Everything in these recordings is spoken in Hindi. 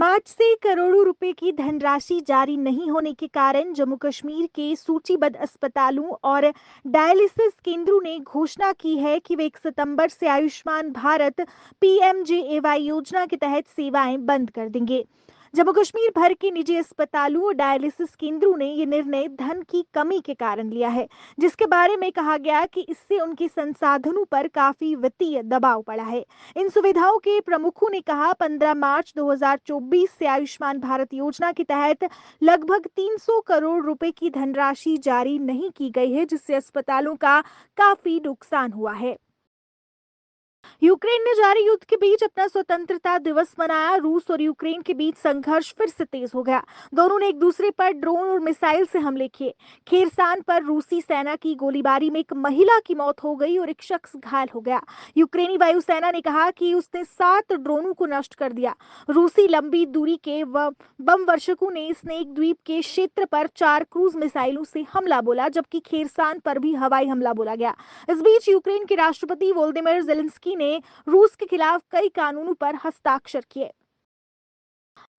मार्च से करोड़ों रुपए की धनराशि जारी नहीं होने के कारण जम्मू कश्मीर के सूचीबद्ध अस्पतालों और डायलिसिस केंद्रों ने घोषणा की है कि वे 1 सितंबर से आयुष्मान भारत पीएमजेएवाई योजना के तहत सेवाएं बंद कर देंगे। जम्मू कश्मीर भर के निजी अस्पतालों और डायलिसिस केंद्रों ने ये निर्णय धन की कमी के कारण लिया है, जिसके बारे में कहा गया कि इससे उनके संसाधनों पर काफी वित्तीय दबाव पड़ा है। इन सुविधाओं के प्रमुखों ने कहा 15 मार्च 2024 से आयुष्मान भारत योजना के तहत लगभग 300 करोड़ रुपए की धनराशि जारी नहीं की गई है, जिससे अस्पतालों का काफी नुकसान हुआ है। यूक्रेन ने जारी युद्ध के बीच अपना स्वतंत्रता दिवस मनाया। रूस और यूक्रेन के बीच संघर्ष फिर से तेज हो गया। दोनों ने एक दूसरे पर ड्रोन और मिसाइल से हमले किए। खेरसान पर रूसी सेना की गोलीबारी में एक महिला की मौत हो गई और एक शख्स घायल हो गया। यूक्रेनी वायुसेना ने कहा कि उसने 7 ड्रोनों को नष्ट कर दिया। रूसी लंबी दूरी के बम वर्षकों ने स्नेक द्वीप के क्षेत्र पर 4 क्रूज मिसाइलों से हमला बोला, जबकि खेरसान पर भी हवाई हमला बोला गया। इस बीच यूक्रेन के राष्ट्रपति वोलोदिमीर ज़ेलेंस्की ने रूस के खिलाफ कई कानूनों पर हस्ताक्षर किए।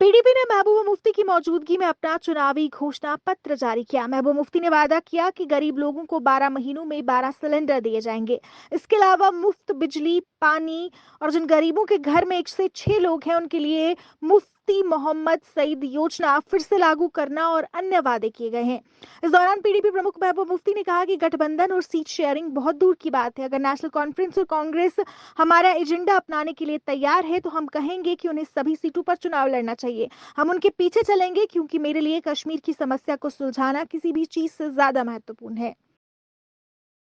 पीडीपी ने महबूबा मुफ्ती की मौजूदगी में अपना चुनावी घोषणा पत्र जारी किया। महबूबा मुफ्ती ने वादा किया कि गरीब लोगों को 12 महीनों में 12 सिलेंडर दिए जाएंगे। इसके अलावा मुफ्त बिजली, पानी और जिन गरीबों के घर में 1 से 6 लोग हैं उनके लिए मुफ्ती मोहम्मद सईद योजना फिर से लागू करना और अन्य वादे किए गए हैं। इस दौरान पीडीपी प्रमुख महबूबा मुफ्ती ने कहा कि गठबंधन और सीट शेयरिंग बहुत दूर की बात है। अगर नेशनल कॉन्फ्रेंस और कांग्रेस हमारा एजेंडा अपनाने के लिए तैयार है तो हम कहेंगे कि उन्हें सभी सीटों पर चुनाव लड़ना चाहिए। हम उनके पीछे चलेंगे, क्योंकि मेरे लिए कश्मीर की समस्या को सुलझाना किसी भी चीज से ज्यादा महत्वपूर्ण है।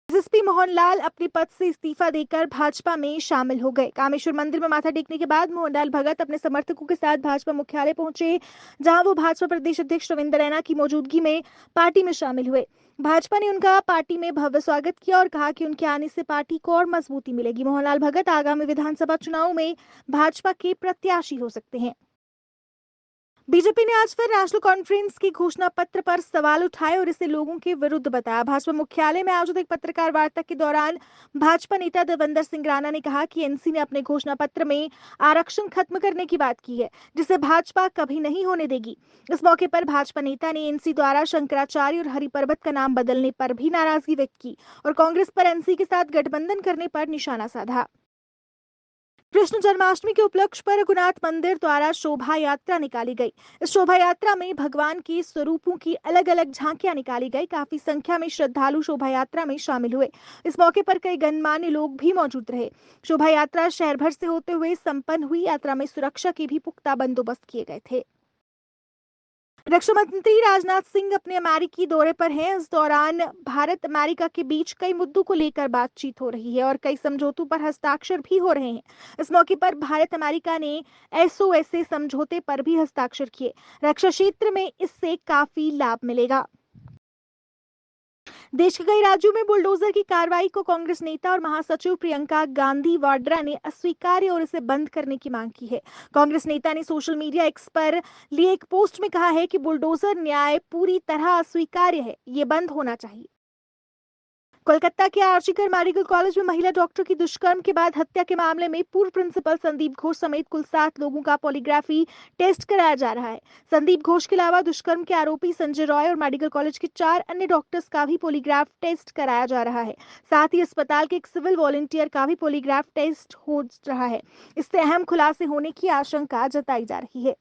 एसएसपी मोहनलाल अपने पद से इस्तीफा देकर भाजपा में शामिल हो गए। कामेश्वर मंदिर में माथा टेकने के बाद मोहनलाल भगत अपने समर्थकों के साथ भाजपा मुख्यालय पहुंचे, जहां वो भाजपा प्रदेश अध्यक्ष रविंद्र रैना की मौजूदगी में पार्टी में शामिल हुए। भाजपा ने उनका पार्टी में भव्य स्वागत किया और कहा कि उनके आने से पार्टी को और मजबूती मिलेगी। मोहनलाल भगत आगामी विधानसभा चुनाव में भाजपा के प्रत्याशी हो सकते हैं। बीजेपी ने आज फिर नेशनल कॉन्फ्रेंस की घोषणा पत्र पर सवाल उठाए और इसे लोगों के विरुद्ध बताया। भाजपा मुख्यालय में आयोजित एक पत्रकार वार्ता के दौरान भाजपा नेता देवेंद्र सिंह राणा ने कहा कि एनसी ने अपने घोषणा पत्र में आरक्षण खत्म करने की बात की है, जिसे भाजपा कभी नहीं होने देगी। इस मौके पर भाजपा नेता ने एनसी द्वारा शंकराचार्य और हरिपर्वत का नाम बदलने पर भी नाराजगी व्यक्त की और कांग्रेस पर एनसी के साथ गठबंधन करने पर निशाना साधा। कृष्ण जन्माष्टमी के उपलक्ष्य पर रघुनाथ मंदिर द्वारा शोभा यात्रा निकाली गई। इस शोभा यात्रा में भगवान के स्वरूपों की अलग अलग झांकियां निकाली गई। काफी संख्या में श्रद्धालु शोभा यात्रा में शामिल हुए। इस मौके पर कई गणमान्य लोग भी मौजूद रहे। शोभा यात्रा शहर भर से होते हुए संपन्न हुई। यात्रा में सुरक्षा के भी पुख्ता बंदोबस्त किए गए थे। रक्षा मंत्री राजनाथ सिंह अपने अमेरिकी दौरे पर हैं। इस दौरान भारत अमेरिका के बीच कई मुद्दों को लेकर बातचीत हो रही है और कई समझौतों पर हस्ताक्षर भी हो रहे हैं। इस मौके पर भारत अमेरिका ने एसओएसए समझौते पर भी हस्ताक्षर किए। रक्षा क्षेत्र में इससे काफी लाभ मिलेगा। देश के कई राज्यों में बुलडोजर की कार्रवाई को कांग्रेस नेता और महासचिव प्रियंका गांधी वाड्रा ने अस्वीकार्य और इसे बंद करने की मांग की है। कांग्रेस नेता ने सोशल मीडिया एक्स पर लिए एक पोस्ट में कहा है कि बुलडोजर न्याय पूरी तरह अस्वीकार्य है, ये बंद होना चाहिए। कोलकाता के आरजीकर मेडिकल कॉलेज में महिला डॉक्टर की दुष्कर्म के बाद हत्या के मामले में पूर्व प्रिंसिपल संदीप घोष समेत कुल 7 लोगों का पॉलीग्राफी टेस्ट कराया जा रहा है। संदीप घोष के अलावा दुष्कर्म के आरोपी संजय रॉय और मेडिकल कॉलेज के 4 अन्य डॉक्टर्स का भी पॉलीग्राफ टेस्ट कराया जा रहा है। साथ ही अस्पताल के एक सिविल वॉलंटियर का भी पॉलीग्राफ टेस्ट हो रहा है। इससे अहम खुलासे होने की आशंका जताई जा रही है।